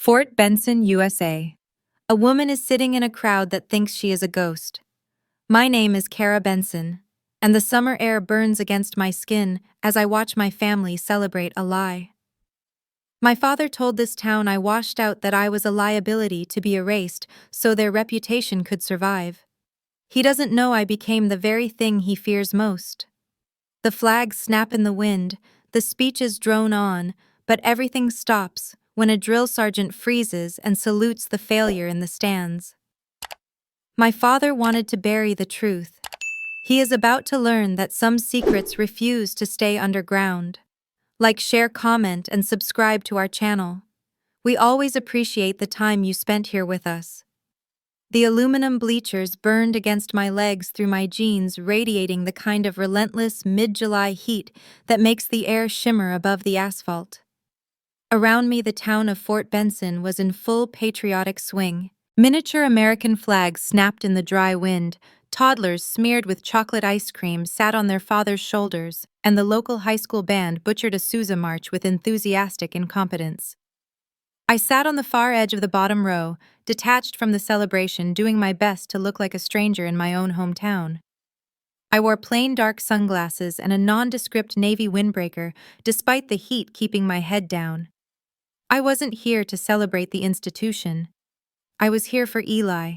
Fort Benson, USA. A woman is sitting in a crowd that thinks she is a ghost. My name is Kara Benson, and the summer air burns against my skin as I watch my family celebrate a lie. My father told this town I washed out, that I was a liability to be erased so their reputation could survive. He doesn't know I became the very thing he fears most. The flags snap in the wind, the speeches drone on, but everything stops when a drill sergeant freezes and salutes the failure in the stands. My father wanted to bury the truth. He is about to learn that some secrets refuse to stay underground. Like, share, comment, and subscribe to our channel. We always appreciate the time you spent here with us. The aluminum bleachers burned against my legs through my jeans, radiating the kind of relentless mid-July heat that makes the air shimmer above the asphalt. Around me, the town of Fort Benson was in full patriotic swing. Miniature American flags snapped in the dry wind, toddlers smeared with chocolate ice cream sat on their father's shoulders, and the local high school band butchered a Sousa march with enthusiastic incompetence. I sat on the far edge of the bottom row, detached from the celebration, doing my best to look like a stranger in my own hometown. I wore plain dark sunglasses and a nondescript navy windbreaker, despite the heat keeping my head down. I wasn't here to celebrate the institution. I was here for Eli.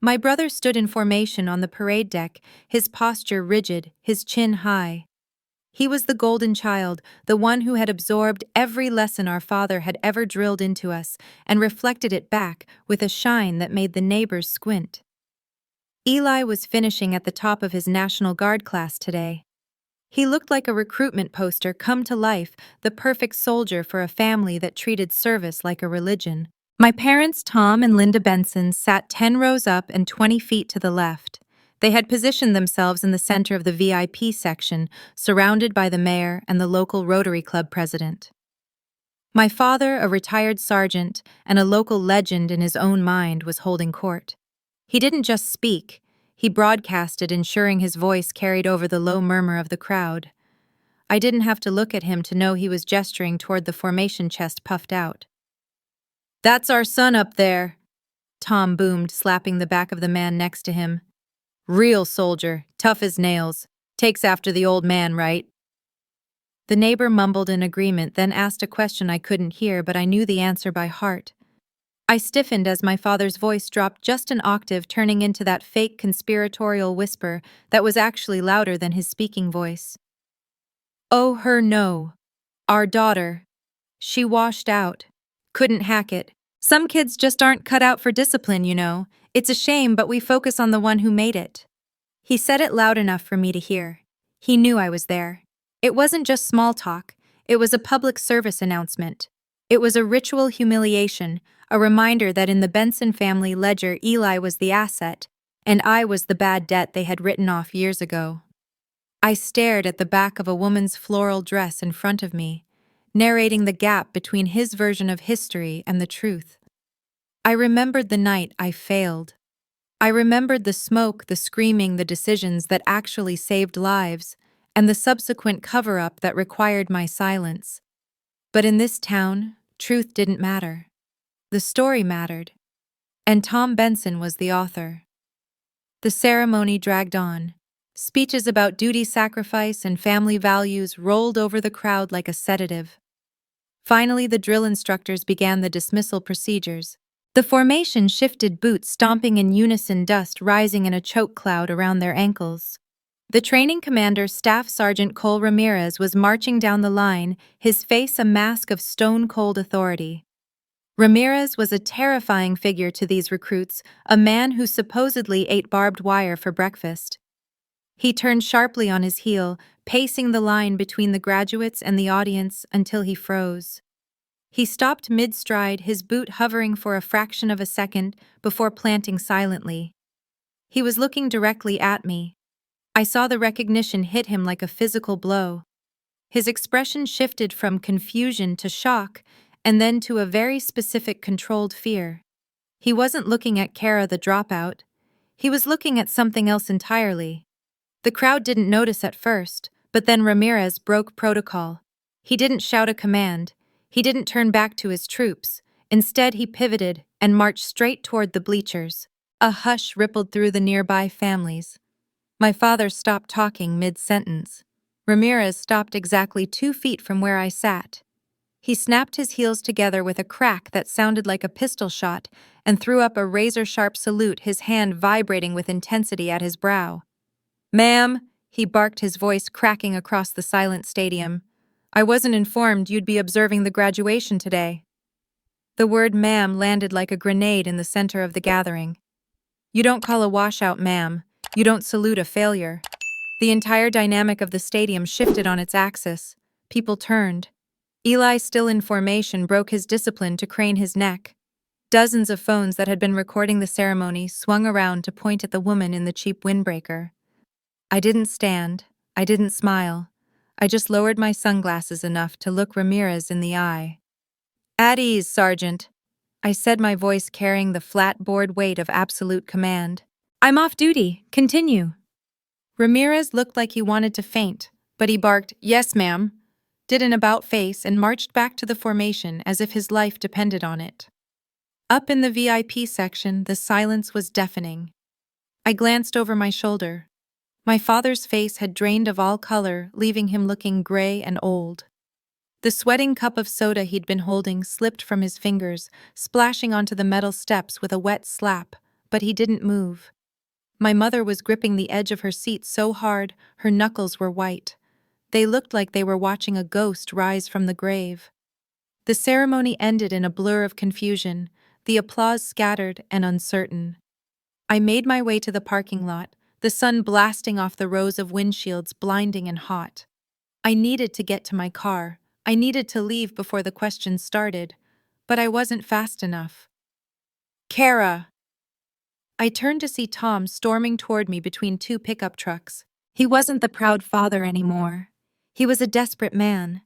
My brother stood in formation on the parade deck, his posture rigid, his chin high. He was the golden child, the one who had absorbed every lesson our father had ever drilled into us and reflected it back with a shine that made the neighbors squint. Eli was finishing at the top of his National Guard class today. He looked like a recruitment poster come to life, the perfect soldier for a family that treated service like a religion. My parents, Tom and Linda Benson, sat 10 rows up and 20 feet to the left. They had positioned themselves in the center of the VIP section, surrounded by the mayor and the local Rotary Club president. My father, a retired sergeant and a local legend in his own mind, was holding court. He didn't just speak, he broadcasted, ensuring his voice carried over the low murmur of the crowd. I didn't have to look at him to know he was gesturing toward the formation chest puffed out. "That's our son up there," Tom boomed, slapping the back of the man next to him. "Real soldier, tough as nails. Takes after the old man, right?" The neighbor mumbled in agreement, then asked a question I couldn't hear, but I knew the answer by heart. I stiffened as my father's voice dropped just an octave, turning into that fake conspiratorial whisper that was actually louder than his speaking voice. "Oh, her no. Our daughter. She washed out. Couldn't hack it. Some kids just aren't cut out for discipline, you know. It's a shame, but we focus on the one who made it." He said it loud enough for me to hear. He knew I was there. It wasn't just small talk. It was a public service announcement. It was a ritual humiliation, a reminder that in the Benson family ledger, Eli was the asset, and I was the bad debt they had written off years ago. I stared at the back of a woman's floral dress in front of me, narrating the gap between his version of history and the truth. I remembered the night I failed. I remembered the smoke, the screaming, the decisions that actually saved lives, and the subsequent cover-up that required my silence. But in this town, truth didn't matter. The story mattered. And Tom Benson was the author. The ceremony dragged on. Speeches about duty, sacrifice, and family values rolled over the crowd like a sedative. Finally, the drill instructors began the dismissal procedures. The formation shifted, boots stomping in unison, dust rising in a choke cloud around their ankles. The training commander, Staff Sergeant Cole Ramirez, was marching down the line, his face a mask of stone-cold authority. Ramirez was a terrifying figure to these recruits, a man who supposedly ate barbed wire for breakfast. He turned sharply on his heel, pacing the line between the graduates and the audience until he froze. He stopped mid-stride, his boot hovering for a fraction of a second before planting silently. He was looking directly at me. I saw the recognition hit him like a physical blow. His expression shifted from confusion to shock, and then to a very specific controlled fear. He wasn't looking at Kara the dropout. He was looking at something else entirely. The crowd didn't notice at first, but then Ramirez broke protocol. He didn't shout a command. He didn't turn back to his troops. Instead, he pivoted and marched straight toward the bleachers. A hush rippled through the nearby families. My father stopped talking mid-sentence. Ramirez stopped exactly 2 feet from where I sat. He snapped his heels together with a crack that sounded like a pistol shot and threw up a razor-sharp salute, his hand vibrating with intensity at his brow. "Ma'am," he barked, his voice cracking across the silent stadium. "I wasn't informed you'd be observing the graduation today." The word ma'am landed like a grenade in the center of the gathering. You don't call a washout ma'am. You don't salute a failure. The entire dynamic of the stadium shifted on its axis. People turned. Eli, still in formation, broke his discipline to crane his neck. Dozens of phones that had been recording the ceremony swung around to point at the woman in the cheap windbreaker. I didn't stand. I didn't smile. I just lowered my sunglasses enough to look Ramirez in the eye. "At ease, Sergeant," I said, my voice carrying the flat-board weight of absolute command. "I'm off duty. Continue." Ramirez looked like he wanted to faint, but he barked, "Yes, ma'am," did an about-face, and marched back to the formation as if his life depended on it. Up in the VIP section, the silence was deafening. I glanced over my shoulder. My father's face had drained of all color, leaving him looking gray and old. The sweating cup of soda he'd been holding slipped from his fingers, splashing onto the metal steps with a wet slap, but he didn't move. My mother was gripping the edge of her seat so hard, her knuckles were white. They looked like they were watching a ghost rise from the grave. The ceremony ended in a blur of confusion, the applause scattered and uncertain. I made my way to the parking lot, the sun blasting off the rows of windshields, blinding and hot. I needed to get to my car. I needed to leave before the questions started, but I wasn't fast enough. "Kara!" I turned to see Tom storming toward me between 2 pickup trucks. He wasn't the proud father anymore. He was a desperate man.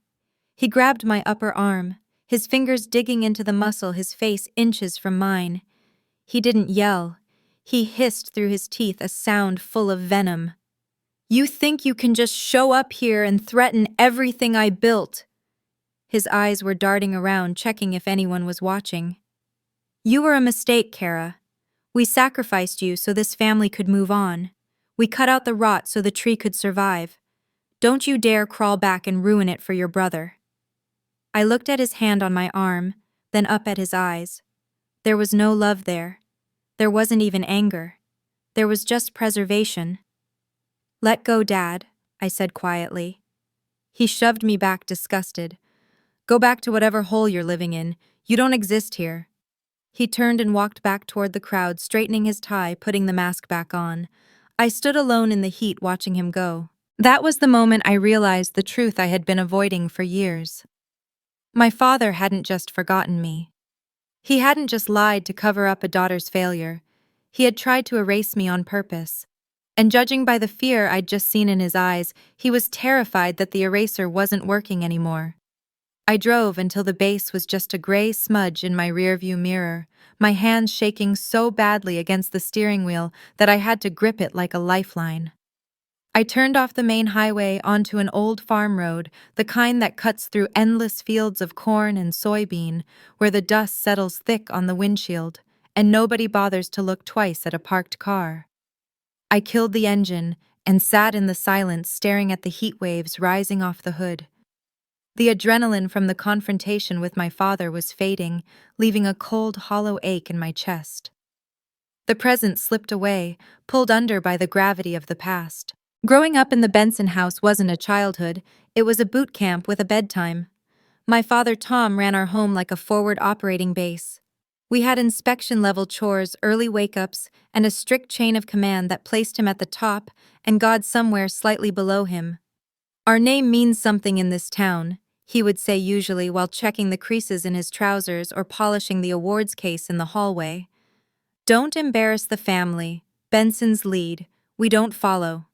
He grabbed my upper arm, his fingers digging into the muscle, his face inches from mine. He didn't yell. He hissed through his teeth, a sound full of venom. "You think you can just show up here and threaten everything I built?" His eyes were darting around, checking if anyone was watching. "You were a mistake, Kara. We sacrificed you so this family could move on. We cut out the rot so the tree could survive. Don't you dare crawl back and ruin it for your brother." I looked at his hand on my arm, then up at his eyes. There was no love there. There wasn't even anger. There was just preservation. "Let go, Dad," I said quietly. He shoved me back, disgusted. "Go back to whatever hole you're living in. You don't exist here." He turned and walked back toward the crowd, straightening his tie, putting the mask back on. I stood alone in the heat, watching him go. That was the moment I realized the truth I had been avoiding for years. My father hadn't just forgotten me. He hadn't just lied to cover up a daughter's failure. He had tried to erase me on purpose. And judging by the fear I'd just seen in his eyes, he was terrified that the eraser wasn't working anymore. I drove until the base was just a gray smudge in my rearview mirror, my hands shaking so badly against the steering wheel that I had to grip it like a lifeline. I turned off the main highway onto an old farm road, the kind that cuts through endless fields of corn and soybean, where the dust settles thick on the windshield, and nobody bothers to look twice at a parked car. I killed the engine and sat in the silence, staring at the heat waves rising off the hood. The adrenaline from the confrontation with my father was fading, leaving a cold, hollow ache in my chest. The present slipped away, pulled under by the gravity of the past. Growing up in the Benson house wasn't a childhood, it was a boot camp with a bedtime. My father Tom ran our home like a forward operating base. We had inspection-level chores, early wake-ups, and a strict chain of command that placed him at the top and God somewhere slightly below him. "Our name means something in this town," he would say usually while checking the creases in his trousers or polishing the awards case in the hallway. "Don't embarrass the family. Benson's lead. We don't follow."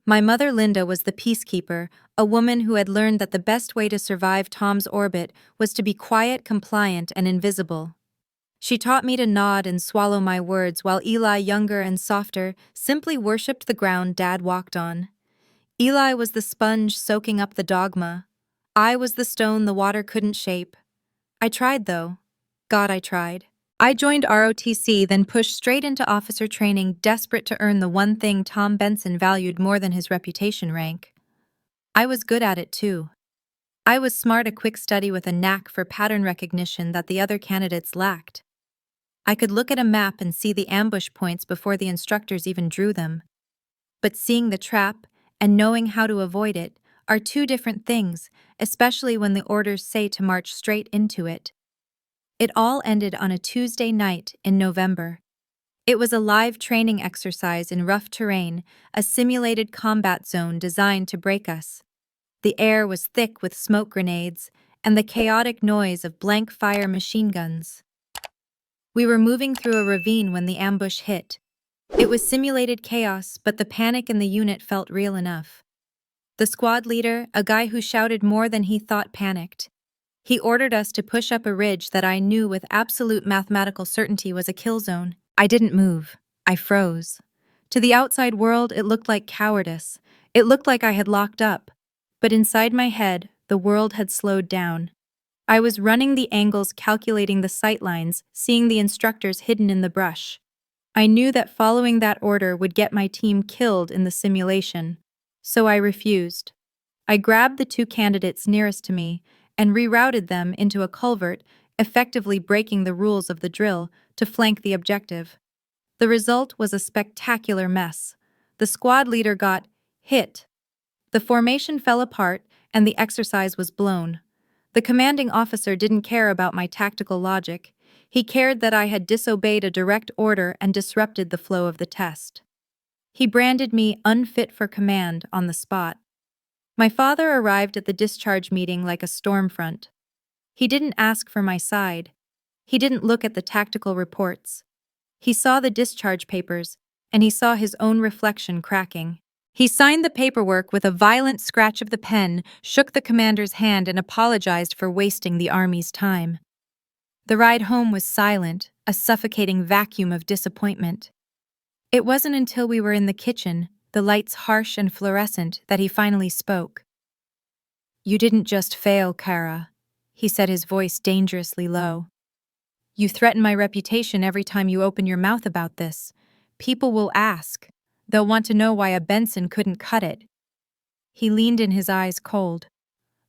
My mother Linda was the peacekeeper, a woman who had learned that the best way to survive Tom's orbit was to be quiet, compliant, and invisible. She taught me to nod and swallow my words while Eli, younger and softer, simply worshipped the ground Dad walked on. Eli was the sponge soaking up the dogma. I was the stone the water couldn't shape. I tried, though. God, I tried. I joined ROTC, then pushed straight into officer training, desperate to earn the one thing Tom Benson valued more than his reputation rank. I was good at it too. I was smart, a quick study with a knack for pattern recognition that the other candidates lacked. I could look at a map and see the ambush points before the instructors even drew them. But seeing the trap and knowing how to avoid it are two different things, especially when the orders say to march straight into it. It all ended on a Tuesday night in November. It was a live training exercise in rough terrain, a simulated combat zone designed to break us. The air was thick with smoke grenades and the chaotic noise of blank fire machine guns. We were moving through a ravine when the ambush hit. It was simulated chaos, but the panic in the unit felt real enough. The squad leader, a guy who shouted more than he thought, panicked. He ordered us to push up a ridge that I knew with absolute mathematical certainty was a kill zone. I didn't move. I froze. To the outside world, it looked like cowardice. It looked like I had locked up. But inside my head, the world had slowed down. I was running the angles, calculating the sight lines, seeing the instructors hidden in the brush. I knew that following that order would get my team killed in the simulation. So I refused. I grabbed the two candidates nearest to me and rerouted them into a culvert, effectively breaking the rules of the drill to flank the objective. The result was a spectacular mess. The squad leader got hit. The formation fell apart and the exercise was blown. The commanding officer didn't care about my tactical logic. He cared that I had disobeyed a direct order and disrupted the flow of the test. He branded me unfit for command on the spot. My father arrived at the discharge meeting like a storm front. He didn't ask for my side. He didn't look at the tactical reports. He saw the discharge papers, and he saw his own reflection cracking. He signed the paperwork with a violent scratch of the pen, shook the commander's hand, and apologized for wasting the army's time. The ride home was silent, a suffocating vacuum of disappointment. It wasn't until we were in the kitchen, the lights harsh and fluorescent, that he finally spoke. "You didn't just fail, Kara," he said, his voice dangerously low. "You threaten my reputation every time you open your mouth about this. People will ask. They'll want to know why a Benson couldn't cut it." He leaned in, his eyes cold.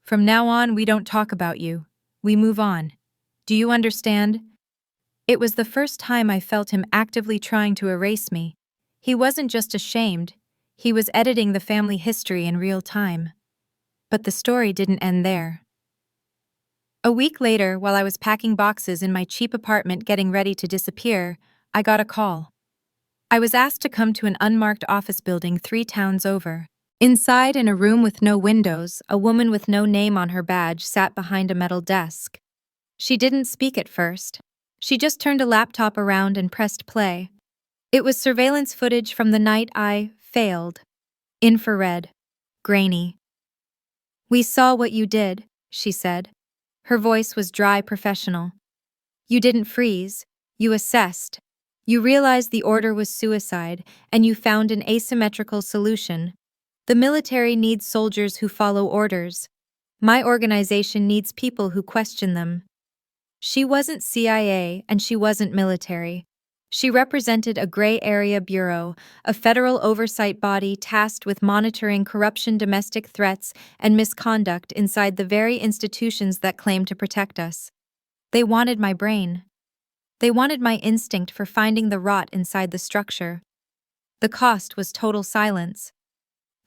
"From now on, we don't talk about you. We move on. Do you understand?" It was the first time I felt him actively trying to erase me. He wasn't just ashamed, he was editing the family history in real time. But the story didn't end there. A week later, while I was packing boxes in my cheap apartment getting ready to disappear, I got a call. I was asked to come to an unmarked office building 3 towns over. Inside, in a room with no windows, a woman with no name on her badge sat behind a metal desk. She didn't speak at first. She just turned a laptop around and pressed play. It was surveillance footage from the night I failed. Infrared. Grainy. "We saw what you did," she said. Her voice was dry, professional. "You didn't freeze. You assessed. You realized the order was suicide, and you found an asymmetrical solution. The military needs soldiers who follow orders. My organization needs people who question them." She wasn't CIA and she wasn't military. She represented a gray area bureau, a federal oversight body tasked with monitoring corruption, domestic threats, and misconduct inside the very institutions that claim to protect us. They wanted my brain. They wanted my instinct for finding the rot inside the structure. The cost was total silence.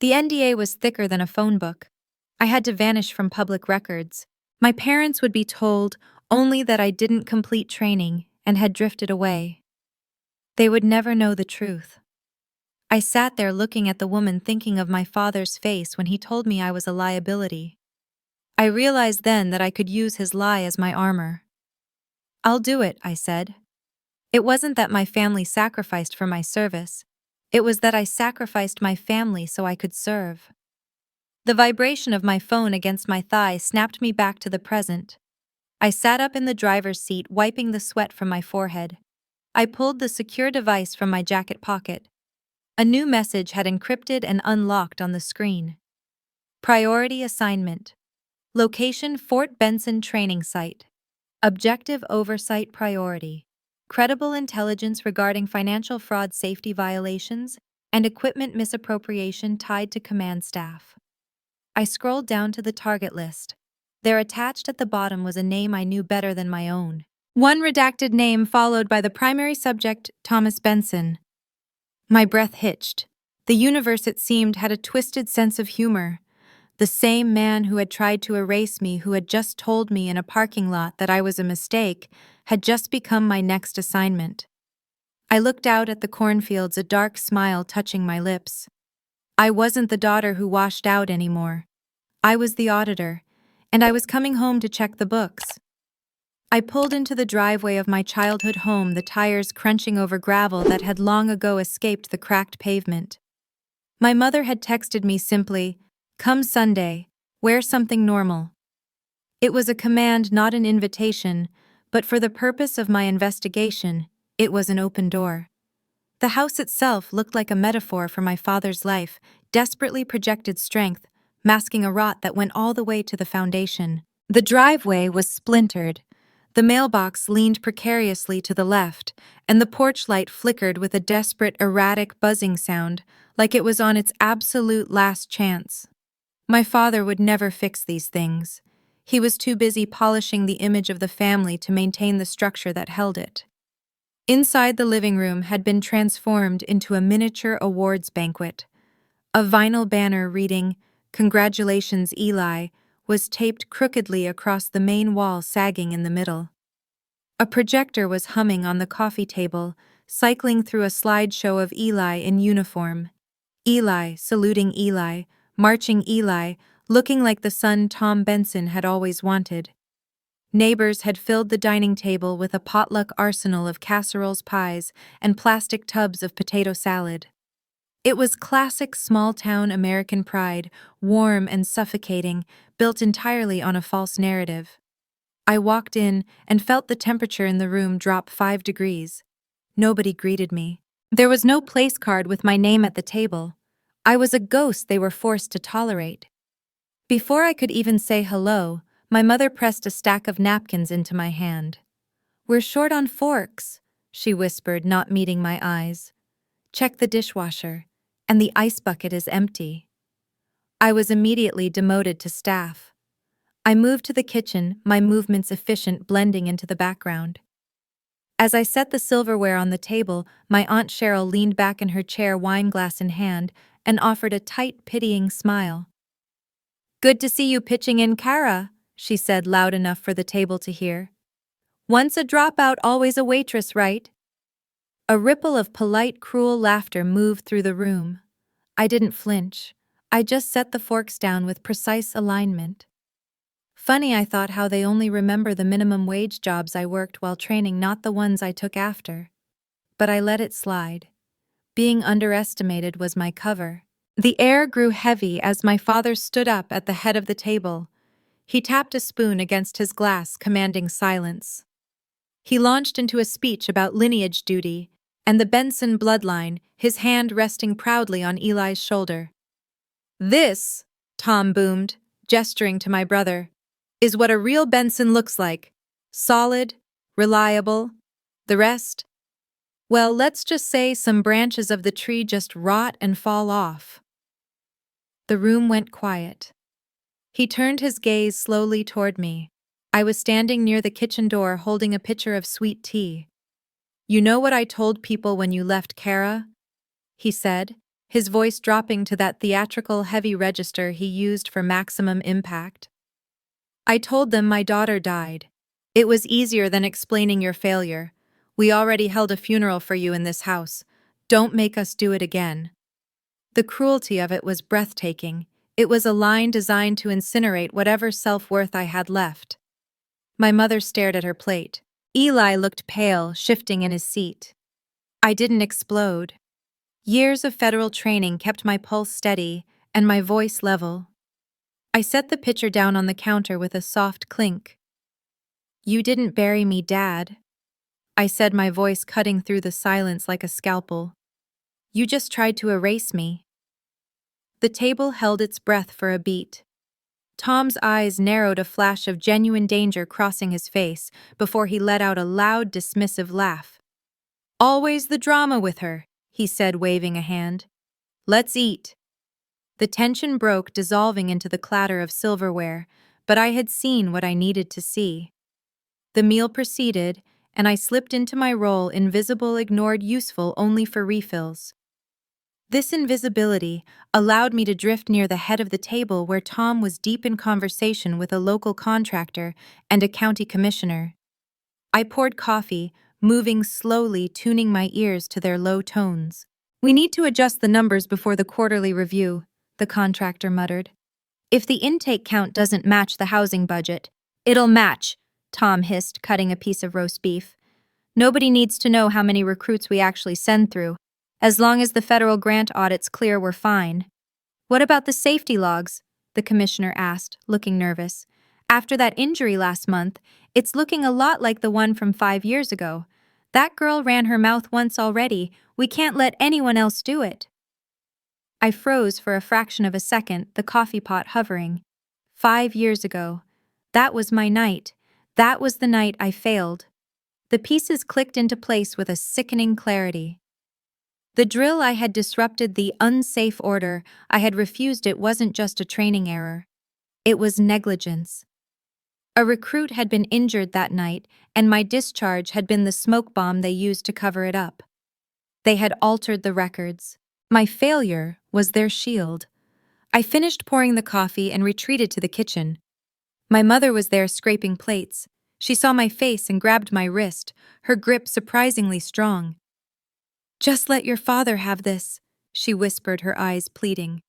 The NDA was thicker than a phone book. I had to vanish from public records. My parents would be told only that I didn't complete training and had drifted away. They would never know the truth. I sat there looking at the woman, thinking of my father's face when he told me I was a liability. I realized then that I could use his lie as my armor. "I'll do it," I said. It wasn't that my family sacrificed for my service. It was that I sacrificed my family so I could serve. The vibration of my phone against my thigh snapped me back to the present. I sat up in the driver's seat, wiping the sweat from my forehead. I pulled the secure device from my jacket pocket. A new message had encrypted and unlocked on the screen. Priority assignment. Location: Fort Benson training site. Objective oversight priority. Credible intelligence regarding financial fraud safety violations and equipment misappropriation tied to command staff. I scrolled down to the target list. There attached at the bottom was a name I knew better than my own. One redacted name followed by the primary subject, Thomas Benson. My breath hitched. The universe, it seemed, had a twisted sense of humor. The same man who had tried to erase me, who had just told me in a parking lot that I was a mistake, had just become my next assignment. I looked out at the cornfields, a dark smile touching my lips. I wasn't the daughter who washed out anymore. I was the auditor, and I was coming home to check the books. I pulled into the driveway of my childhood home, the tires crunching over gravel that had long ago escaped the cracked pavement. My mother had texted me simply, "Come Sunday, wear something normal." It was a command, not an invitation, but for the purpose of my investigation, it was an open door. The house itself looked like a metaphor for my father's life, desperately projected strength, masking a rot that went all the way to the foundation. The driveway was splintered. The mailbox leaned precariously to the left, and the porch light flickered with a desperate, erratic buzzing sound, like it was on its absolute last chance. My father would never fix these things. He was too busy polishing the image of the family to maintain the structure that held it. Inside, the living room had been transformed into a miniature awards banquet. A vinyl banner reading, "Congratulations, Eli," was taped crookedly across the main wall, sagging in the middle. A projector was humming on the coffee table, cycling through a slideshow of Eli in uniform. Eli saluting Eli, marching Eli, looking like the son Tom Benson had always wanted. Neighbors had filled the dining table with a potluck arsenal of casseroles, pies, and plastic tubs of potato salad. It was classic small-town American pride, warm and suffocating, built entirely on a false narrative. I walked in and felt the temperature in the room drop 5 degrees. Nobody greeted me. There was no place card with my name at the table. I was a ghost they were forced to tolerate. Before I could even say hello, my mother pressed a stack of napkins into my hand. "We're short on forks," she whispered, not meeting my eyes. "Check the dishwasher, and the ice bucket is empty." I was immediately demoted to staff. I moved to the kitchen, my movements efficient, blending into the background. As I set the silverware on the table, my Aunt Cheryl leaned back in her chair, wineglass in hand, and offered a tight, pitying smile. "Good to see you pitching in, Kara," she said, loud enough for the table to hear. "Once a dropout, always a waitress, right?" A ripple of polite, cruel laughter moved through the room. I didn't flinch. I just set the forks down with precise alignment. Funny, I thought, how they only remember the minimum wage jobs I worked while training, not the ones I took after. But I let it slide. Being underestimated was my cover. The air grew heavy as my father stood up at the head of the table. He tapped a spoon against his glass, commanding silence. He launched into a speech about lineage duty and the Benson bloodline, his hand resting proudly on Eli's shoulder. "This," Tom boomed, gesturing to my brother, "is what a real Benson looks like. Solid, reliable. The rest? Well, let's just say some branches of the tree just rot and fall off." The room went quiet. He turned his gaze slowly toward me. I was standing near the kitchen door holding a pitcher of sweet tea. "You know what I told people when you left, Kara?" he said, his voice dropping to that theatrical heavy register he used for maximum impact. "I told them my daughter died. It was easier than explaining your failure. We already held a funeral for you in this house. Don't make us do it again." The cruelty of it was breathtaking. It was a line designed to incinerate whatever self-worth I had left. My mother stared at her plate. Eli looked pale, shifting in his seat. I didn't explode. Years of federal training kept my pulse steady and my voice level. I set the pitcher down on the counter with a soft clink. "You didn't bury me, Dad," I said, my voice cutting through the silence like a scalpel. "You just tried to erase me." The table held its breath for a beat. Tom's eyes narrowed, a flash of genuine danger crossing his face before he let out a loud, dismissive laugh. "Always the drama with her," he said, waving a hand. "Let's eat." The tension broke, dissolving into the clatter of silverware, but I had seen what I needed to see. The meal proceeded, and I slipped into my role, invisible, ignored, useful only for refills. This invisibility allowed me to drift near the head of the table where Tom was deep in conversation with a local contractor and a county commissioner. I poured coffee, moving slowly, tuning my ears to their low tones. "We need to adjust the numbers before the quarterly review," the contractor muttered. "If the intake count doesn't match the housing budget, it'll match," Tom hissed, cutting a piece of roast beef. "Nobody needs to know how many recruits we actually send through. As long as the federal grant audit's clear, we're fine." "What about the safety logs?" the commissioner asked, looking nervous. "After that injury last month, it's looking a lot like the one from 5 years ago. That girl ran her mouth once already. We can't let anyone else do it." I froze for a fraction of a second, the coffee pot hovering. 5 years ago. That was my night. That was the night I failed. The pieces clicked into place with a sickening clarity. The drill I had disrupted, the unsafe order I had refused, it wasn't just a training error. It was negligence. A recruit had been injured that night, and my discharge had been the smoke bomb they used to cover it up. They had altered the records. My failure was their shield. I finished pouring the coffee and retreated to the kitchen. My mother was there, scraping plates. She saw my face and grabbed my wrist, her grip surprisingly strong. "Just let your father have this," she whispered, her eyes pleading.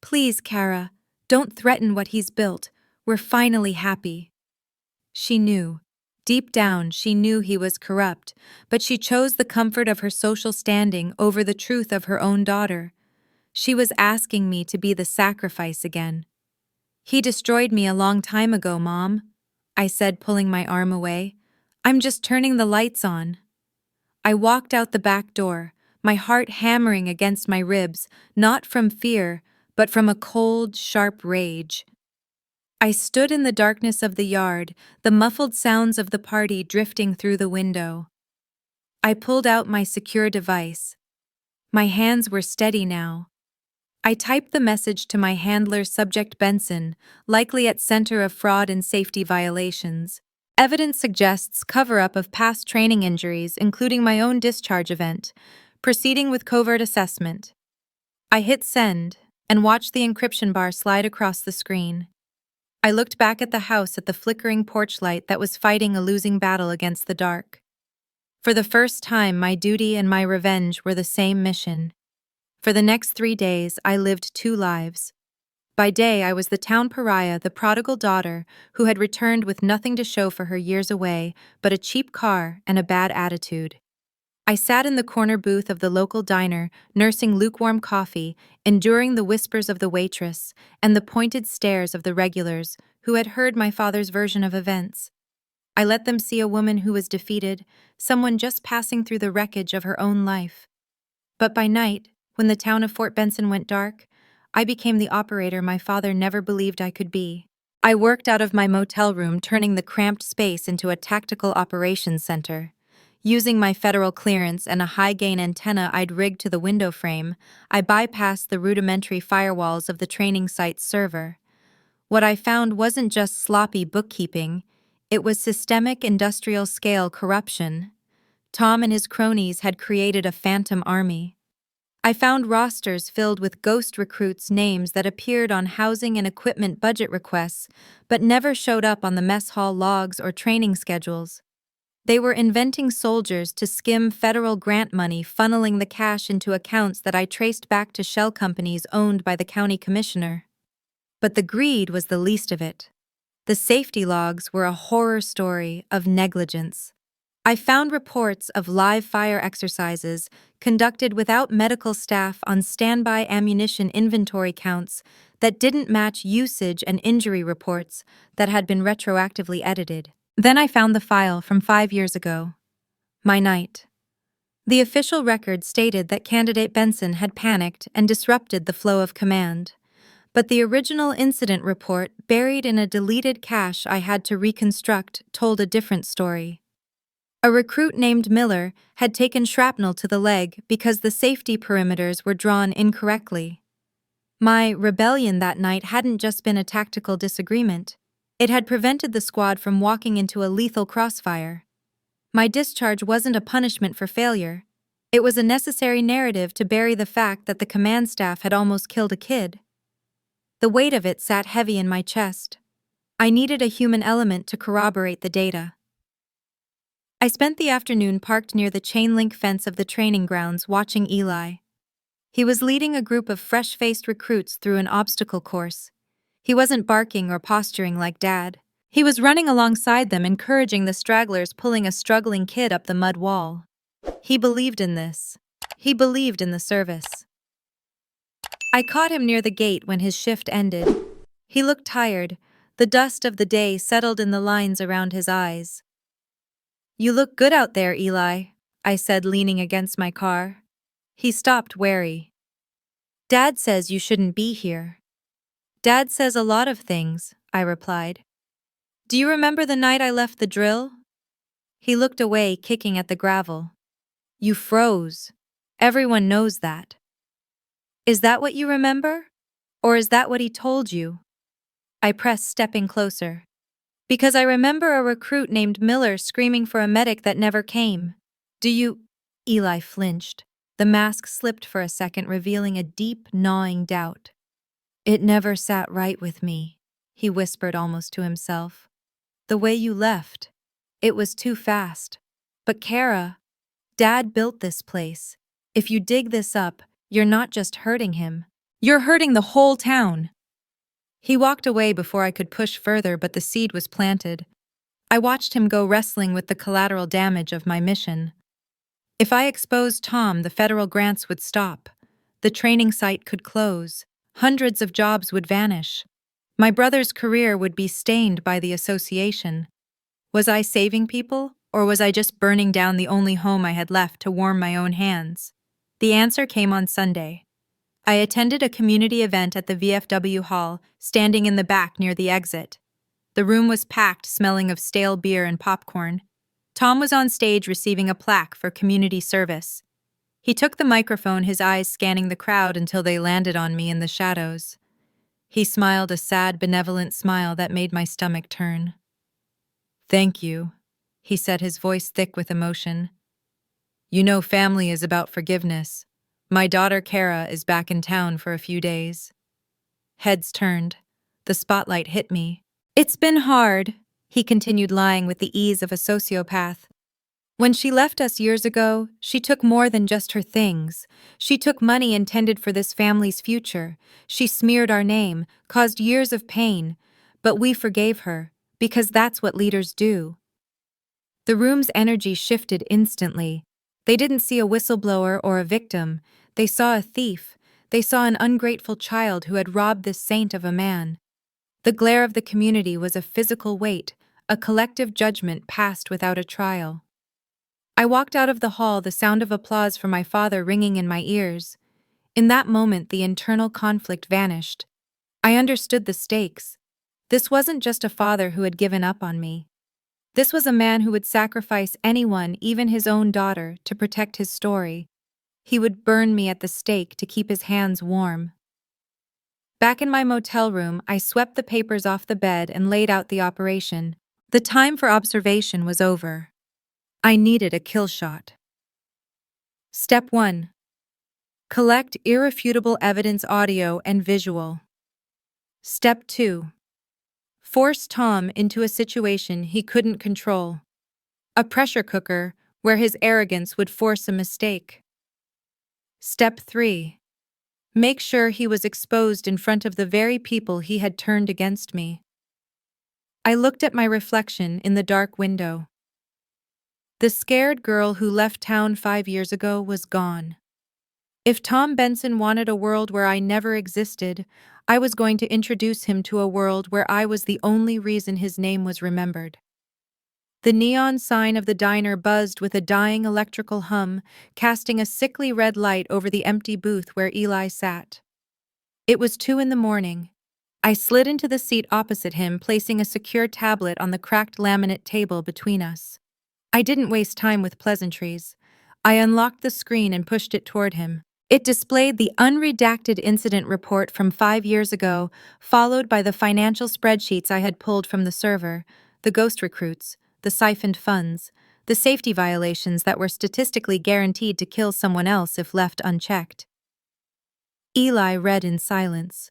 "Please, Kara, don't threaten what he's built. We're finally happy." She knew. Deep down, she knew he was corrupt, but she chose the comfort of her social standing over the truth of her own daughter. She was asking me to be the sacrifice again. "He destroyed me a long time ago, Mom," I said, pulling my arm away. "I'm just turning the lights on." I walked out the back door, my heart hammering against my ribs, not from fear, but from a cold, sharp rage. I stood in the darkness of the yard, the muffled sounds of the party drifting through the window. I pulled out my secure device. My hands were steady now. I typed the message to my handler, subject Benson, likely at center of fraud and safety violations. Evidence suggests cover-up of past training injuries, including my own discharge event. Proceeding with covert assessment. I hit send and watched the encryption bar slide across the screen. I looked back at the house, at the flickering porch light that was fighting a losing battle against the dark. For the first time, my duty and my revenge were the same mission. For the next 3 days, I lived 2 lives. By day, I was the town pariah, the prodigal daughter who had returned with nothing to show for her years away but a cheap car and a bad attitude. I sat in the corner booth of the local diner, nursing lukewarm coffee, enduring the whispers of the waitress and the pointed stares of the regulars who had heard my father's version of events. I let them see a woman who was defeated, someone just passing through the wreckage of her own life. But by night, when the town of Fort Benson went dark, I became the operator my father never believed I could be. I worked out of my motel room, turning the cramped space into a tactical operations center. Using my federal clearance and a high-gain antenna I'd rigged to the window frame, I bypassed the rudimentary firewalls of the training site's server. What I found wasn't just sloppy bookkeeping, it was systemic industrial-scale corruption. Tom and his cronies had created a phantom army. I found rosters filled with ghost recruits' names that appeared on housing and equipment budget requests, but never showed up on the mess hall logs or training schedules. They were inventing soldiers to skim federal grant money, funneling the cash into accounts that I traced back to shell companies owned by the county commissioner. But the greed was the least of it. The safety logs were a horror story of negligence. I found reports of live fire exercises conducted without medical staff on standby ammunition inventory counts that didn't match usage and injury reports that had been retroactively edited. Then I found the file from 5 years ago. My night. The official record stated that candidate Benson had panicked and disrupted the flow of command. But the original incident report, buried in a deleted cache I had to reconstruct, told a different story. A recruit named Miller had taken shrapnel to the leg because the safety perimeters were drawn incorrectly. My rebellion that night hadn't just been a tactical disagreement. It had prevented the squad from walking into a lethal crossfire. My discharge wasn't a punishment for failure. It was a necessary narrative to bury the fact that the command staff had almost killed a kid. The weight of it sat heavy in my chest. I needed a human element to corroborate the data. I spent the afternoon parked near the chain-link fence of the training grounds watching Eli. He was leading a group of fresh-faced recruits through an obstacle course. He wasn't barking or posturing like Dad. He was running alongside them, encouraging the stragglers pulling a struggling kid up the mud wall. He believed in this. He believed in the service. I caught him near the gate when his shift ended. He looked tired. The dust of the day settled in the lines around his eyes. "You look good out there, Eli," I said, leaning against my car. He stopped, wary. "Dad says you shouldn't be here." "Dad says a lot of things," I replied. "Do you remember the night I left the drill?" He looked away, kicking at the gravel. "You froze. Everyone knows that." "Is that what you remember? Or is that what he told you?" I pressed, stepping closer. "Because I remember a recruit named Miller screaming for a medic that never came." "Do you—" Eli flinched. The mask slipped for a second, revealing a deep, gnawing doubt. "It never sat right with me," he whispered almost to himself. "The way you left. It was too fast. But Kara, Dad built this place. If you dig this up, you're not just hurting him. You're hurting the whole town." He walked away before I could push further, but the seed was planted. I watched him go wrestling with the collateral damage of my mission. If I exposed Tom, the federal grants would stop. The training site could close. Hundreds of jobs would vanish. My brother's career would be stained by the association. Was I saving people, or was I just burning down the only home I had left to warm my own hands? The answer came on Sunday. I attended a community event at the VFW hall, standing in the back near the exit. The room was packed, smelling of stale beer and popcorn. Tom was on stage receiving a plaque for community service. He took the microphone, his eyes scanning the crowd until they landed on me in the shadows. He smiled a sad, benevolent smile that made my stomach turn. "Thank you," he said, his voice thick with emotion. "You know, family is about forgiveness. My daughter Kara is back in town for a few days." Heads turned. The spotlight hit me. "It's been hard," he continued, lying with the ease of a sociopath. "When she left us years ago, she took more than just her things. She took money intended for this family's future. She smeared our name, caused years of pain. But we forgave her, because that's what leaders do." The room's energy shifted instantly. They didn't see a whistleblower or a victim. They saw a thief. They saw an ungrateful child who had robbed this saint of a man. The glare of the community was a physical weight, a collective judgment passed without a trial. I walked out of the hall, the sound of applause for my father ringing in my ears. In that moment, the internal conflict vanished. I understood the stakes. This wasn't just a father who had given up on me. This was a man who would sacrifice anyone, even his own daughter, to protect his story. He would burn me at the stake to keep his hands warm. Back in my motel room, I swept the papers off the bed and laid out the operation. The time for observation was over. I needed a kill shot. Step 1. Collect irrefutable evidence, audio and visual. Step 2. Force Tom into a situation he couldn't control. A pressure cooker where his arrogance would force a mistake. Step 3. Make sure he was exposed in front of the very people he had turned against me. I looked at my reflection in the dark window. The scared girl who left town 5 years ago was gone. If Tom Benson wanted a world where I never existed, I was going to introduce him to a world where I was the only reason his name was remembered. The neon sign of the diner buzzed with a dying electrical hum, casting a sickly red light over the empty booth where Eli sat. It was 2 in the morning. I slid into the seat opposite him, placing a secure tablet on the cracked laminate table between us. I didn't waste time with pleasantries. I unlocked the screen and pushed it toward him. It displayed the unredacted incident report from 5 years ago, followed by the financial spreadsheets I had pulled from the server, the ghost recruits, the siphoned funds, the safety violations that were statistically guaranteed to kill someone else if left unchecked. Eli read in silence.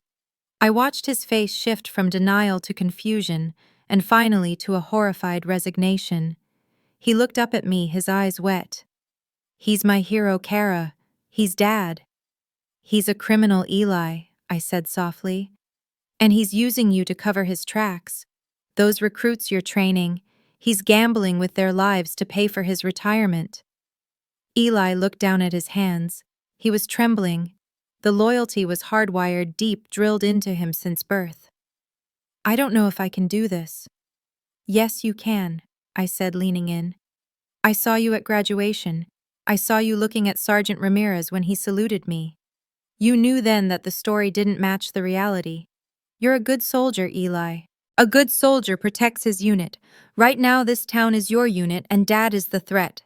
I watched his face shift from denial to confusion, and finally to a horrified resignation. He looked up at me, his eyes wet. "He's my hero, Kara. He's Dad." "He's a criminal, Eli," I said softly. "And he's using you to cover his tracks. Those recruits you're training, he's gambling with their lives to pay for his retirement." Eli looked down at his hands. He was trembling. The loyalty was hardwired deep, drilled into him since birth. "I don't know if I can do this." "Yes, you can," I said, leaning in. "I saw you at graduation. I saw you looking at Sergeant Ramirez when he saluted me. You knew then that the story didn't match the reality. You're a good soldier, Eli. A good soldier protects his unit. Right now this town is your unit and Dad is the threat."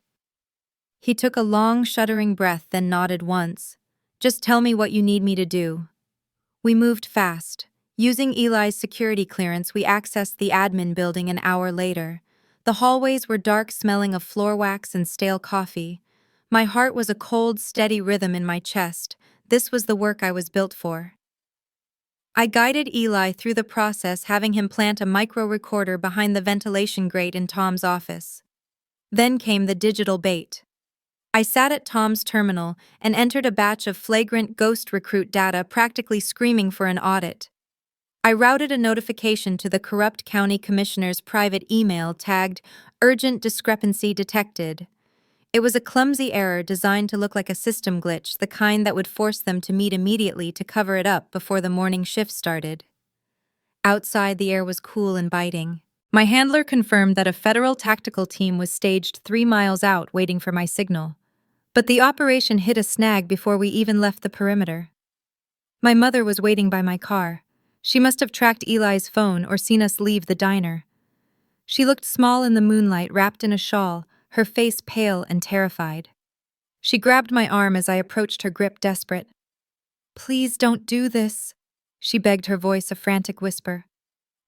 He took a long, shuddering breath, then nodded once. "Just tell me what you need me to do." We moved fast. Using Eli's security clearance, we accessed the admin building an hour later. The hallways were dark, smelling of floor wax and stale coffee. My heart was a cold, steady rhythm in my chest. This was the work I was built for. I guided Eli through the process, having him plant a micro-recorder behind the ventilation grate in Tom's office. Then came the digital bait. I sat at Tom's terminal and entered a batch of flagrant ghost recruit data, practically screaming for an audit. I routed a notification to the corrupt county commissioner's private email tagged "Urgent Discrepancy Detected." It was a clumsy error designed to look like a system glitch, the kind that would force them to meet immediately to cover it up before the morning shift started. Outside, the air was cool and biting. My handler confirmed that a federal tactical team was staged 3 miles out waiting for my signal. But the operation hit a snag before we even left the perimeter. My mother was waiting by my car. She must have tracked Eli's phone or seen us leave the diner. She looked small in the moonlight, wrapped in a shawl, her face pale and terrified. She grabbed my arm as I approached her grip, desperate. "Please don't do this," she begged, her voice a frantic whisper.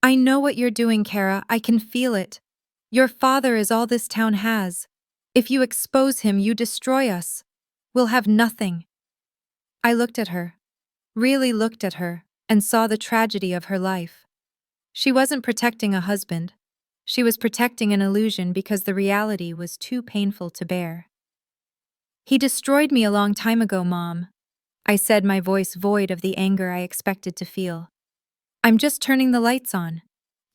"I know what you're doing, Kara. I can feel it. Your father is all this town has. If you expose him, you destroy us. We'll have nothing." I looked at her, really looked at her, and saw the tragedy of her life. She wasn't protecting a husband. She was protecting an illusion because the reality was too painful to bear. "He destroyed me a long time ago, Mom," I said, my voice void of the anger I expected to feel. "I'm just turning the lights on.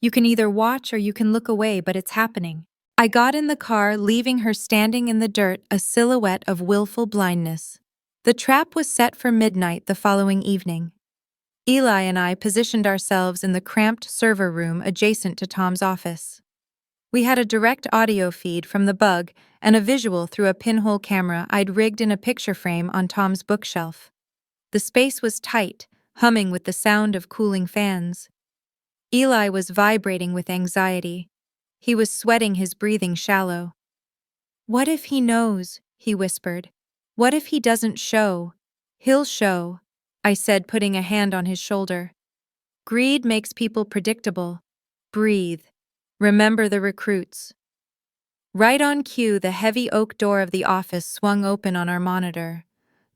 You can either watch or you can look away, but it's happening." I got in the car, leaving her standing in the dirt, a silhouette of willful blindness. The trap was set for midnight the following evening. Eli and I positioned ourselves in the cramped server room adjacent to Tom's office. We had a direct audio feed from the bug and a visual through a pinhole camera I'd rigged in a picture frame on Tom's bookshelf. The space was tight, humming with the sound of cooling fans. Eli was vibrating with anxiety. He was sweating, his breathing shallow. "What if he knows?" he whispered. "What if he doesn't show?" "He'll show," I said, putting a hand on his shoulder. "Greed makes people predictable. Breathe. Remember the recruits." Right on cue, the heavy oak door of the office swung open on our monitor.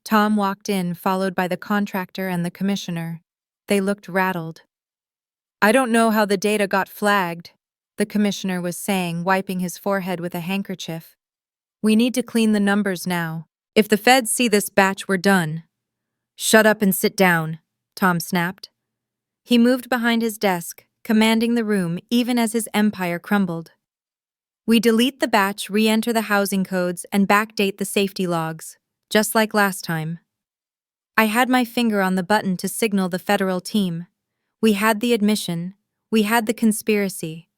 Tom walked in, followed by the contractor and the commissioner. They looked rattled. "I don't know how the data got flagged," the commissioner was saying, wiping his forehead with a handkerchief. "We need to clean the numbers now. If the feds see this batch, we're done." "Shut up and sit down," Tom snapped. He moved behind his desk, commanding the room even as his empire crumbled. "We delete the batch, re-enter the housing codes, and backdate the safety logs, just like last time." I had my finger on the button to signal the federal team. We had the admission. We had the conspiracy.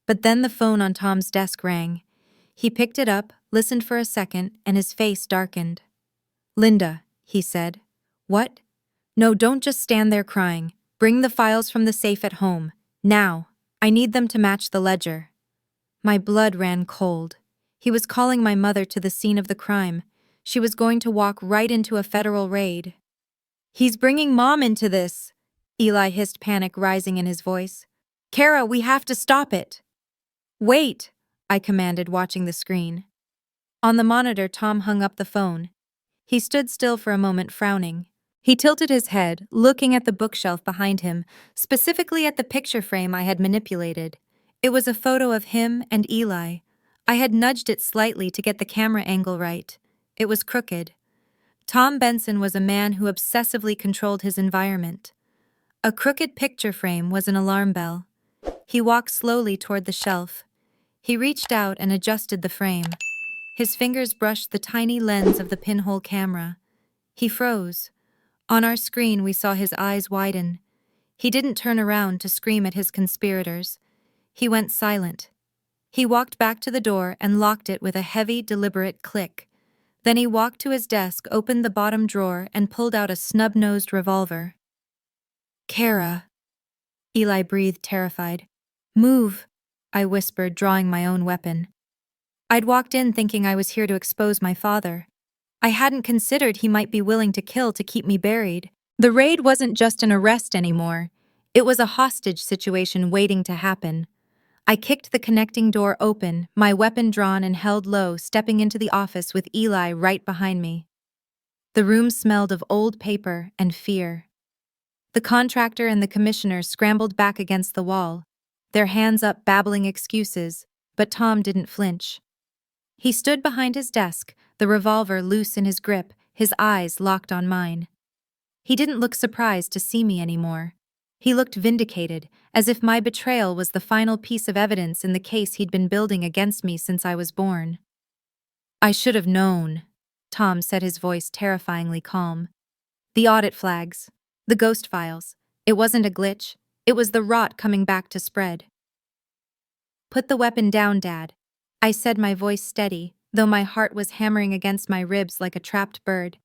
But then the phone on Tom's desk rang. He picked it up, listened for a second, and his face darkened. "Linda," he said. "What?" No, don't just stand there crying. Bring the files from the safe at home. Now. I need them to match the ledger. My blood ran cold. He was calling my mother to the scene of the crime. She was going to walk right into a federal raid. He's bringing Mom into this, Eli hissed, panic rising in his voice. Kara, we have to stop it. Wait, I commanded, watching the screen. On the monitor, Tom hung up the phone. He stood still for a moment, frowning. He tilted his head, looking at the bookshelf behind him, specifically at the picture frame I had manipulated. It was a photo of him and Eli. I had nudged it slightly to get the camera angle right. It was crooked. Tom Benson was a man who obsessively controlled his environment. A crooked picture frame was an alarm bell. He walked slowly toward the shelf. He reached out and adjusted the frame. His fingers brushed the tiny lens of the pinhole camera. He froze. On our screen, we saw his eyes widen. He didn't turn around to scream at his conspirators. He went silent. He walked back to the door and locked it with a heavy, deliberate click. Then he walked to his desk, opened the bottom drawer, and pulled out a snub-nosed revolver. Kara, Eli breathed, terrified. Move, I whispered, drawing my own weapon. I'd walked in thinking I was here to expose my father. I hadn't considered he might be willing to kill to keep me buried. The raid wasn't just an arrest anymore. It was a hostage situation waiting to happen. I kicked the connecting door open, my weapon drawn and held low, stepping into the office with Eli right behind me. The room smelled of old paper and fear. The contractor and the commissioner scrambled back against the wall, their hands up, babbling excuses, but Tom didn't flinch. He stood behind his desk, the revolver loose in his grip, his eyes locked on mine. He didn't look surprised to see me anymore. He looked vindicated, as if my betrayal was the final piece of evidence in the case he'd been building against me since I was born. I should have known, Tom said, his voice terrifyingly calm. The audit flags, the ghost files. It wasn't a glitch. It was the rot coming back to spread. Put the weapon down, Dad, I said, my voice steady, though my heart was hammering against my ribs like a trapped bird.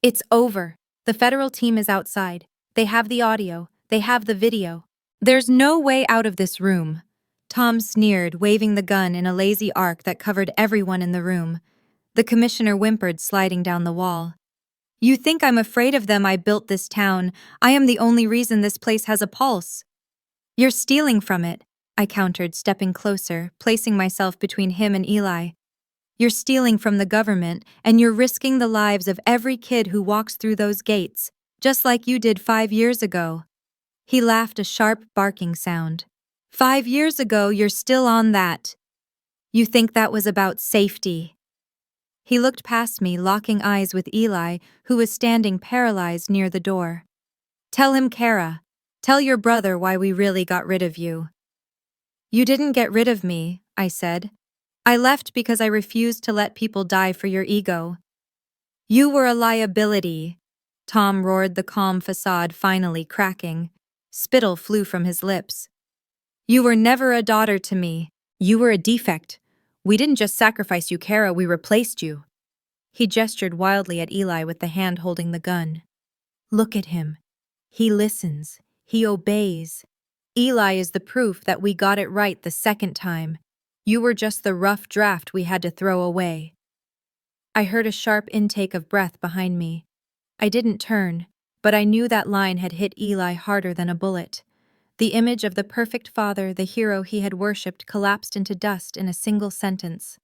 It's over. The federal team is outside. They have the audio. They have the video. There's no way out of this room. Tom sneered, waving the gun in a lazy arc that covered everyone in the room. The commissioner whimpered, sliding down the wall. You think I'm afraid of them? I built this town. I am the only reason this place has a pulse. You're stealing from it, I countered, stepping closer, placing myself between him and Eli. You're stealing from the government, and you're risking the lives of every kid who walks through those gates, just like you did 5 years ago. He laughed, a sharp, barking sound. 5 years ago, you're still on that. You think that was about safety? He looked past me, locking eyes with Eli, who was standing paralyzed near the door. Tell him, Kara. Tell your brother why we really got rid of you. You didn't get rid of me, I said. I left because I refused to let people die for your ego. You were a liability, Tom roared, the calm facade finally cracking. Spittle flew from his lips. You were never a daughter to me. You were a defect. We didn't just sacrifice you, Kara, we replaced you. He gestured wildly at Eli with the hand holding the gun. Look at him. He listens. He obeys. Eli is the proof that we got it right the second time. You were just the rough draft we had to throw away. I heard a sharp intake of breath behind me. I didn't turn, but I knew that line had hit Eli harder than a bullet. The image of the perfect father, the hero he had worshipped, collapsed into dust in a single sentence.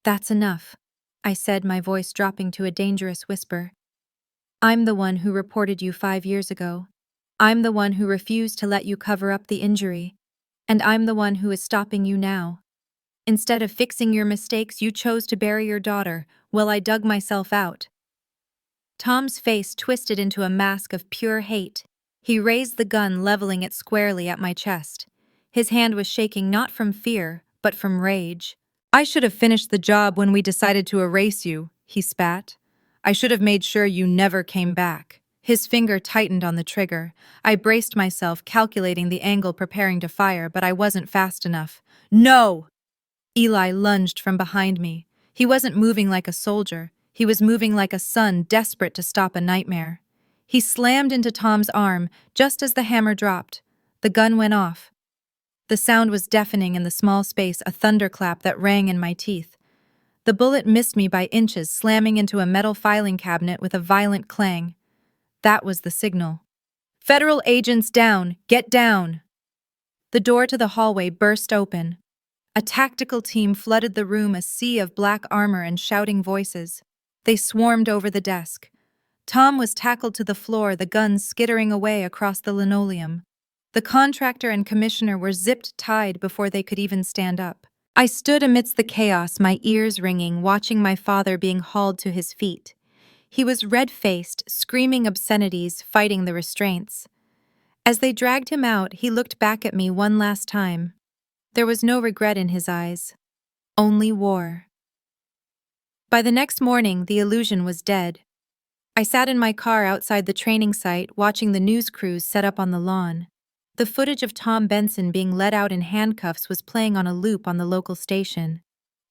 That's enough, I said, my voice dropping to a dangerous whisper. I'm the one who reported you 5 years ago. I'm the one who refused to let you cover up the injury. And I'm the one who is stopping you now. Instead of fixing your mistakes, you chose to bury your daughter, while I dug myself out. Tom's face twisted into a mask of pure hate. He raised the gun, leveling it squarely at my chest. His hand was shaking not from fear, but from rage. I should have finished the job when we decided to erase you, he spat. I should have made sure you never came back. His finger tightened on the trigger. I braced myself, calculating the angle, preparing to fire, but I wasn't fast enough. No! Eli lunged from behind me. He wasn't moving like a soldier. He was moving like a son, desperate to stop a nightmare. He slammed into Tom's arm just as the hammer dropped. The gun went off. The sound was deafening in the small space, a thunderclap that rang in my teeth. The bullet missed me by inches, slamming into a metal filing cabinet with a violent clang. That was the signal. "Federal agents down! Get down!" The door to the hallway burst open. A tactical team flooded the room, a sea of black armor and shouting voices. They swarmed over the desk. Tom was tackled to the floor, the gun skittering away across the linoleum. The contractor and commissioner were zipped tied before they could even stand up. I stood amidst the chaos, my ears ringing, watching my father being hauled to his feet. He was red-faced, screaming obscenities, fighting the restraints. As they dragged him out, he looked back at me one last time. There was no regret in his eyes, only war. By the next morning, the illusion was dead. I sat in my car outside the training site, watching the news crews set up on the lawn. The footage of Tom Benson being let out in handcuffs was playing on a loop on the local station.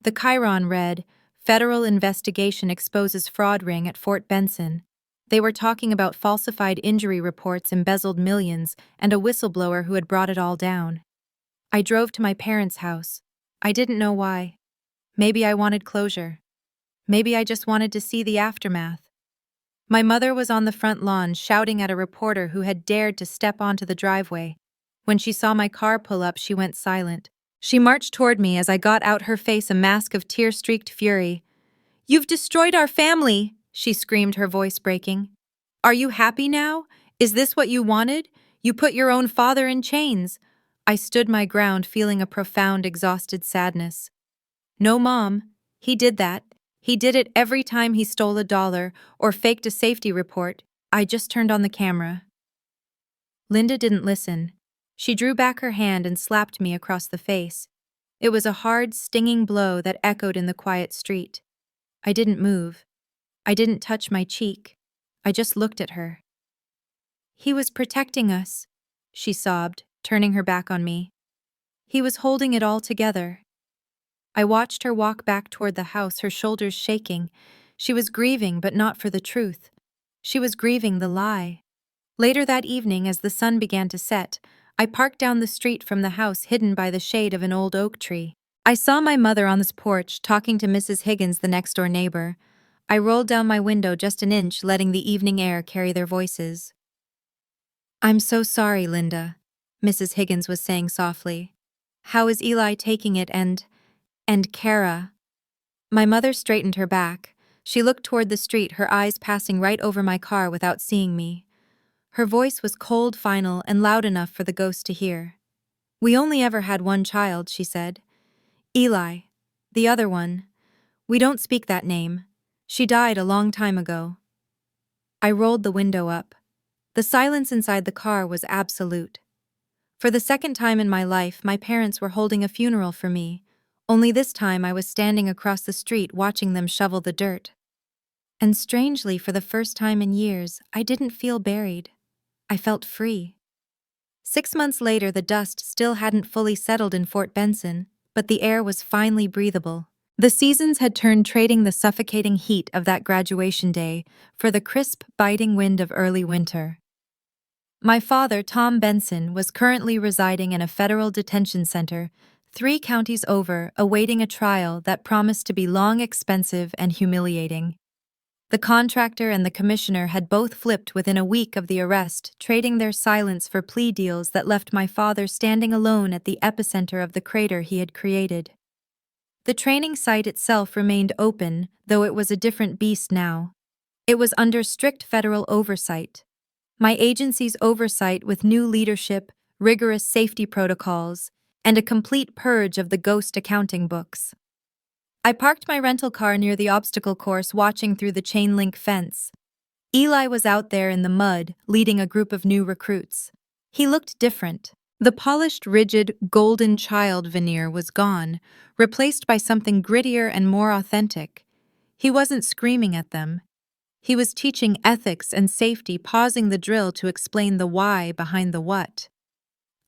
The chyron read, "Federal investigation exposes fraud ring at Fort Benson." They were talking about falsified injury reports, embezzled millions, and a whistleblower who had brought it all down. I drove to my parents' house. I didn't know why. Maybe I wanted closure. Maybe I just wanted to see the aftermath. My mother was on the front lawn shouting at a reporter who had dared to step onto the driveway. When she saw my car pull up, she went silent. She marched toward me as I got out, her face a mask of tear-streaked fury. "You've destroyed our family!" she screamed, her voice breaking. "Are you happy now? Is this what you wanted? You put your own father in chains." I stood my ground, feeling a profound, exhausted sadness. "No, Mom. He did that. He did it every time he stole $1 or faked a safety report. I just turned on the camera." Linda didn't listen. She drew back her hand and slapped me across the face. It was a hard, stinging blow that echoed in the quiet street. I didn't move. I didn't touch my cheek. I just looked at her. "He was protecting us," she sobbed, turning her back on me. "He was holding it all together." I watched her walk back toward the house, her shoulders shaking. She was grieving, but not for the truth. She was grieving the lie. Later that evening, as the sun began to set, I parked down the street from the house, hidden by the shade of an old oak tree. I saw my mother on this porch, talking to Mrs. Higgins, the next-door neighbor. I rolled down my window just an inch, letting the evening air carry their voices. "I'm so sorry, Linda," Mrs. Higgins was saying softly. "How is Eli taking it, and Kara?" My mother straightened her back. She looked toward the street, her eyes passing right over my car without seeing me. Her voice was cold, final, and loud enough for the ghost to hear. "We only ever had one child," she said. "Eli. The other one. We don't speak that name. She died a long time ago." I rolled the window up. The silence inside the car was absolute. For the second time in my life, my parents were holding a funeral for me. Only this time I was standing across the street watching them shovel the dirt. And strangely, for the first time in years, I didn't feel buried. I felt free. 6 months later, the dust still hadn't fully settled in Fort Benson, but the air was finally breathable. The seasons had turned, trading the suffocating heat of that graduation day for the crisp, biting wind of early winter. My father, Tom Benson, was currently residing in a federal detention center 3 counties over, awaiting a trial that promised to be long, expensive, and humiliating. The contractor and the commissioner had both flipped within a week of the arrest, trading their silence for plea deals that left my father standing alone at the epicenter of the crater he had created. The training site itself remained open, though it was a different beast now. It was under strict federal oversight. My agency's oversight, with new leadership, rigorous safety protocols, and a complete purge of the ghost accounting books. I parked my rental car near the obstacle course, watching through the chain-link fence. Eli was out there in the mud, leading a group of new recruits. He looked different. The polished, rigid, golden child veneer was gone, replaced by something grittier and more authentic. He wasn't screaming at them. He was teaching ethics and safety, pausing the drill to explain the why behind the what.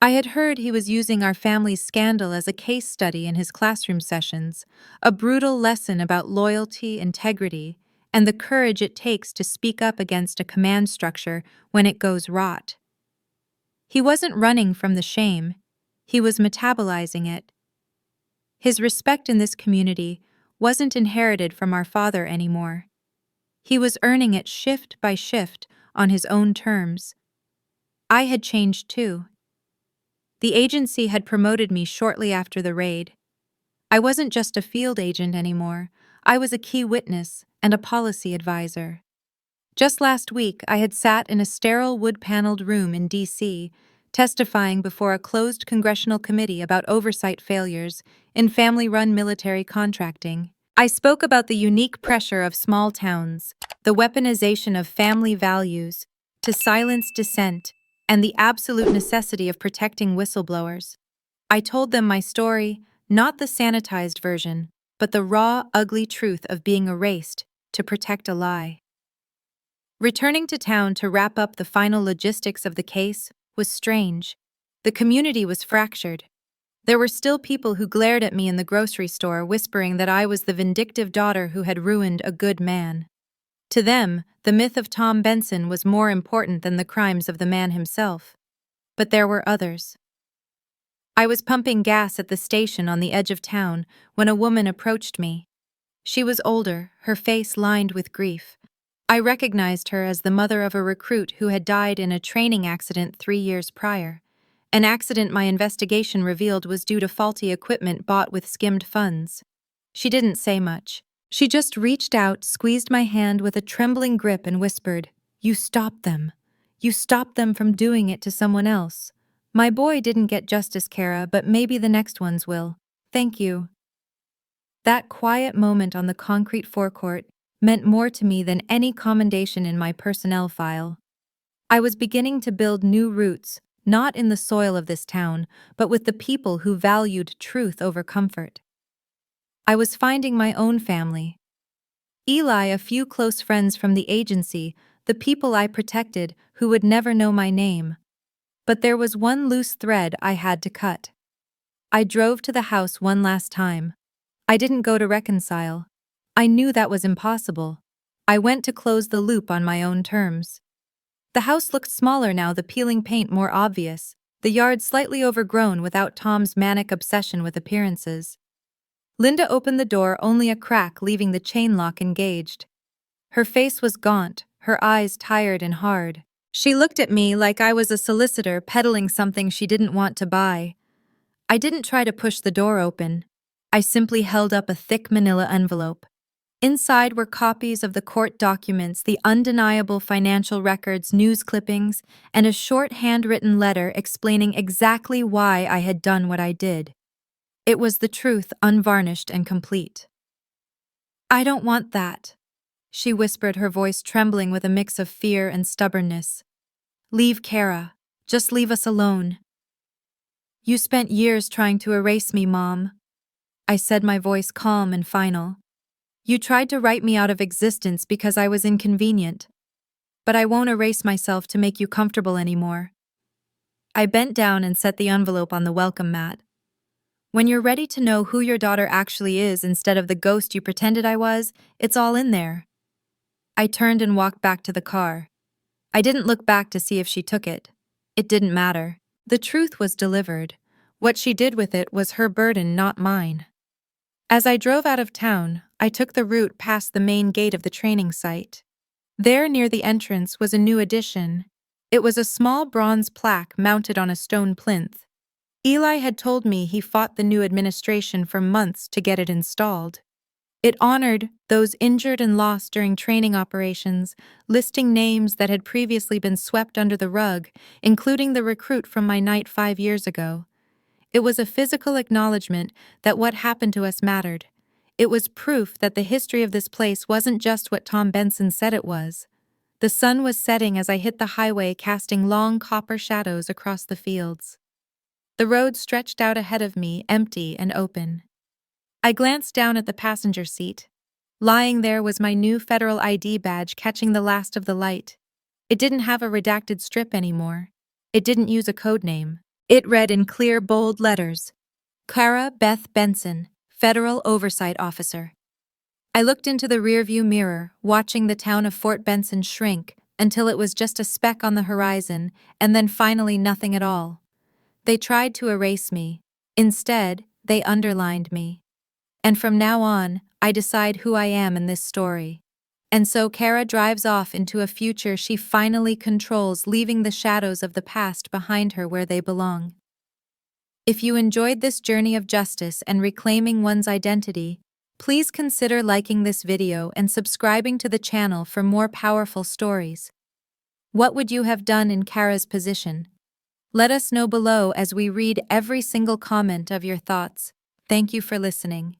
I had heard he was using our family's scandal as a case study in his classroom sessions, a brutal lesson about loyalty, integrity, and the courage it takes to speak up against a command structure when it goes rot. He wasn't running from the shame, he was metabolizing it. His respect in this community wasn't inherited from our father anymore. He was earning it shift by shift on his own terms. I had changed too. The agency had promoted me shortly after the raid. I wasn't just a field agent anymore, I was a key witness and a policy advisor. Just last week, I had sat in a sterile wood-paneled room in D.C., testifying before a closed congressional committee about oversight failures in family-run military contracting. I spoke about the unique pressure of small towns, the weaponization of family values to silence dissent, and the absolute necessity of protecting whistleblowers. I told them my story, not the sanitized version, but the raw, ugly truth of being erased to protect a lie. Returning to town to wrap up the final logistics of the case was strange. The community was fractured. There were still people who glared at me in the grocery store, whispering that I was the vindictive daughter who had ruined a good man. To them, the myth of Tom Benson was more important than the crimes of the man himself. But there were others. I was pumping gas at the station on the edge of town when a woman approached me. She was older, her face lined with grief. I recognized her as the mother of a recruit who had died in a training accident 3 years prior. An accident my investigation revealed was due to faulty equipment bought with skimmed funds. She didn't say much. She just reached out, squeezed my hand with a trembling grip and whispered, "You stopped them. You stopped them from doing it to someone else. My boy didn't get justice, Kara, but maybe the next ones will. Thank you." That quiet moment on the concrete forecourt meant more to me than any commendation in my personnel file. I was beginning to build new roots, not in the soil of this town, but with the people who valued truth over comfort. I was finding my own family. Eli, a few close friends from the agency, the people I protected who would never know my name. But there was one loose thread I had to cut. I drove to the house one last time. I didn't go to reconcile. I knew that was impossible. I went to close the loop on my own terms. The house looked smaller now, the peeling paint more obvious, the yard slightly overgrown without Tom's manic obsession with appearances. Linda opened the door only a crack, leaving the chain lock engaged. Her face was gaunt, her eyes tired and hard. She looked at me like I was a solicitor peddling something she didn't want to buy. I didn't try to push the door open. I simply held up a thick manila envelope. Inside were copies of the court documents, the undeniable financial records, news clippings, and a short handwritten letter explaining exactly why I had done what I did. It was the truth, unvarnished and complete. "I don't want that," she whispered, her voice trembling with a mix of fear and stubbornness. "Leave Kara. Just leave us alone." "You spent years trying to erase me, Mom," I said, my voice calm and final. "You tried to write me out of existence because I was inconvenient. But I won't erase myself to make you comfortable anymore." I bent down and set the envelope on the welcome mat. "When you're ready to know who your daughter actually is instead of the ghost you pretended I was, it's all in there." I turned and walked back to the car. I didn't look back to see if she took it. It didn't matter. The truth was delivered. What she did with it was her burden, not mine. As I drove out of town, I took the route past the main gate of the training site. There, near the entrance, was a new addition. It was a small bronze plaque mounted on a stone plinth. Eli had told me he fought the new administration for months to get it installed. It honored those injured and lost during training operations, listing names that had previously been swept under the rug, including the recruit from my night 5 years ago. It was a physical acknowledgement that what happened to us mattered. It was proof that the history of this place wasn't just what Tom Benson said it was. The sun was setting as I hit the highway, casting long copper shadows across the fields. The road stretched out ahead of me, empty and open. I glanced down at the passenger seat. Lying there was my new federal ID badge, catching the last of the light. It didn't have a redacted strip anymore. It didn't use a code name. It read in clear, bold letters, "Kara Beth Benson, Federal Oversight Officer." I looked into the rearview mirror, watching the town of Fort Benson shrink until it was just a speck on the horizon, and then finally nothing at all. They tried to erase me. Instead, they underlined me. And from now on, I decide who I am in this story. And so Kara drives off into a future she finally controls, leaving the shadows of the past behind her where they belong. If you enjoyed this journey of justice and reclaiming one's identity, please consider liking this video and subscribing to the channel for more powerful stories. What would you have done in Kara's position? Let us know below as we read every single comment of your thoughts. Thank you for listening.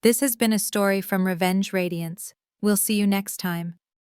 This has been a story from Radiance. We'll see you next time.